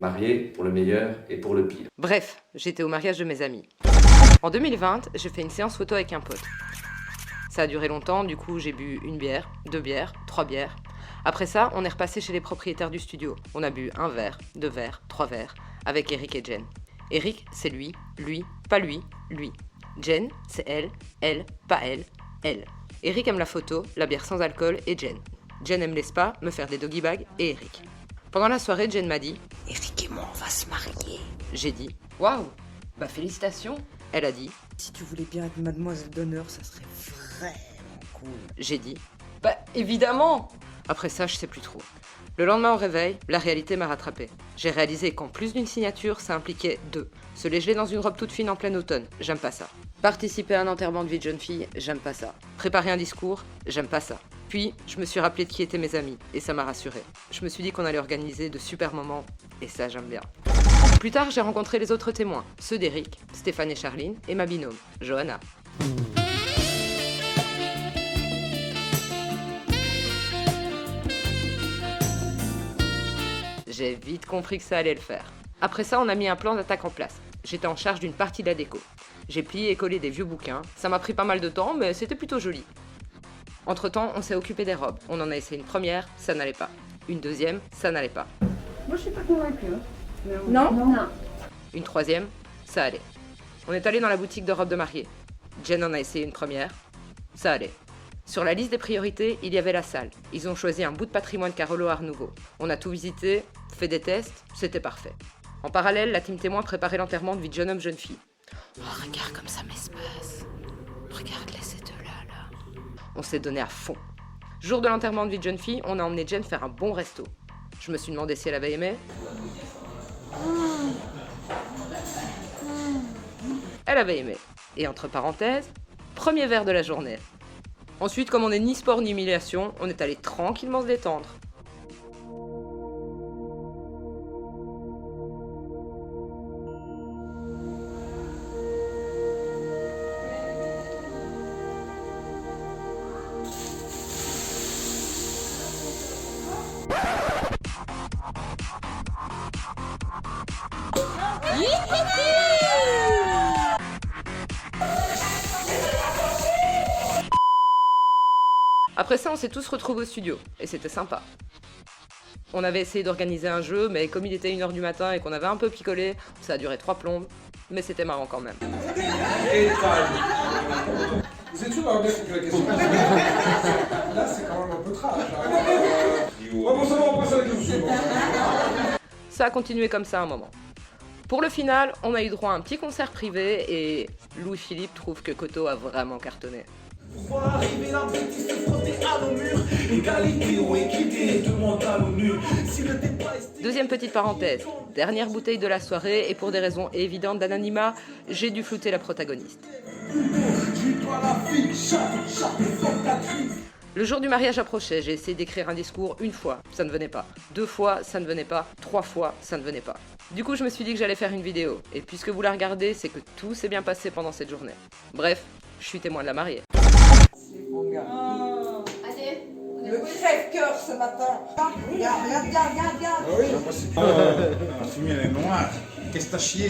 Marié pour le meilleur et pour le pire. Bref, j'étais au mariage de mes amis. En 2020, j'ai fait une séance photo avec un pote. Ça a duré longtemps, du coup j'ai bu 1 bière, 2 bières, 3 bières. Après ça, on est repassé chez les propriétaires du studio. On a bu 1 verre, 2 verres, 3 verres, avec Eric et Jen. Eric, c'est lui, pas lui, lui. Jen, c'est elle, pas elle, elle. Eric aime la photo, la bière sans alcool et Jen. Jen aime les spas, me faire des doggy bags et Eric. Pendant la soirée, Jen m'a dit « Eric et moi, on va se marier ». J'ai dit « Waouh, bah félicitations ». Elle a dit « Si tu voulais bien être mademoiselle d'honneur, ça serait vraiment cool. » J'ai dit « Bah évidemment !» Après ça, je sais plus trop. Le lendemain au réveil, la réalité m'a rattrapé. J'ai réalisé qu'en plus d'une signature, ça impliquait 2. Se les geler dans une robe toute fine en plein automne, j'aime pas ça. Participer à un enterrement de vie de jeune fille, j'aime pas ça. Préparer un discours, j'aime pas ça. Puis, je me suis rappelé de qui étaient mes amis, et ça m'a rassuré. Je me suis dit qu'on allait organiser de super moments, et ça j'aime bien. Plus tard, j'ai rencontré les autres témoins, ceux d'Eric, Stéphane et Charline, et ma binôme, Johanna. J'ai vite compris que ça allait le faire. Après ça, on a mis un plan d'attaque en place. J'étais en charge d'une partie de la déco. J'ai plié et collé des vieux bouquins. Ça m'a pris pas mal de temps, mais c'était plutôt joli. Entre-temps, on s'est occupé des robes. On en a essayé une première, ça n'allait pas. Une deuxième, ça n'allait pas. Moi, je suis pas convaincue. Non. Une troisième, ça allait. On est allé dans la boutique de robes de mariée. Jen en a essayé une première, ça allait. Sur la liste des priorités, il y avait la salle. Ils ont choisi un bout de patrimoine Carolo Art Nouveau. On a tout visité, fait des tests, c'était parfait. En parallèle, la team témoin préparait l'enterrement de vie de jeune homme, jeune fille. Oh, regarde comme ça m'espace. Regarde-les ces deux-là, là. On s'est donné à fond. Jour de l'enterrement de vie de jeune fille, on a emmené Jen faire un bon resto. Je me suis demandé si elle avait aimé. Elle avait aimé. Et entre parenthèses, premier verre de la journée. Ensuite, comme on n'est ni sport ni humiliation, on est allé tranquillement se détendre. Après ça, on s'est tous retrouvés au studio, et c'était sympa. On avait essayé d'organiser un jeu, mais comme il était 1h du matin et qu'on avait un peu picolé, ça a duré 3 plombes, mais c'était marrant quand même. Vous êtes sûr d'avoir bien compris la question? Là, c'est quand même un peu trash. Bon, ça va, on passe à la question suivante. Ça a continué comme ça un moment. Pour le final, on a eu droit à un petit concert privé, et Louis-Philippe trouve que Koto a vraiment cartonné. Voir arriver la bêtise se frotter à nos murs. Égalité ou équité, demande à l'ONU. Si le débat est... Deuxième petite parenthèse, dernière bouteille de la soirée, et pour des raisons évidentes d'anonymat, j'ai dû flouter la protagoniste. Le jour du mariage approchait, j'ai essayé d'écrire un discours 1 fois, ça ne venait pas. 2 fois, ça ne venait pas. 3 fois, ça ne venait pas. Du coup, je me suis dit que j'allais faire une vidéo, et puisque vous la regardez, c'est que tout s'est bien passé pendant cette journée. Bref, je suis témoin de la mariée. Le crève-cœur ce matin. Regarde. Ah oui, moi c'est La fumée elle est noire. Qu'est-ce que t'as chié?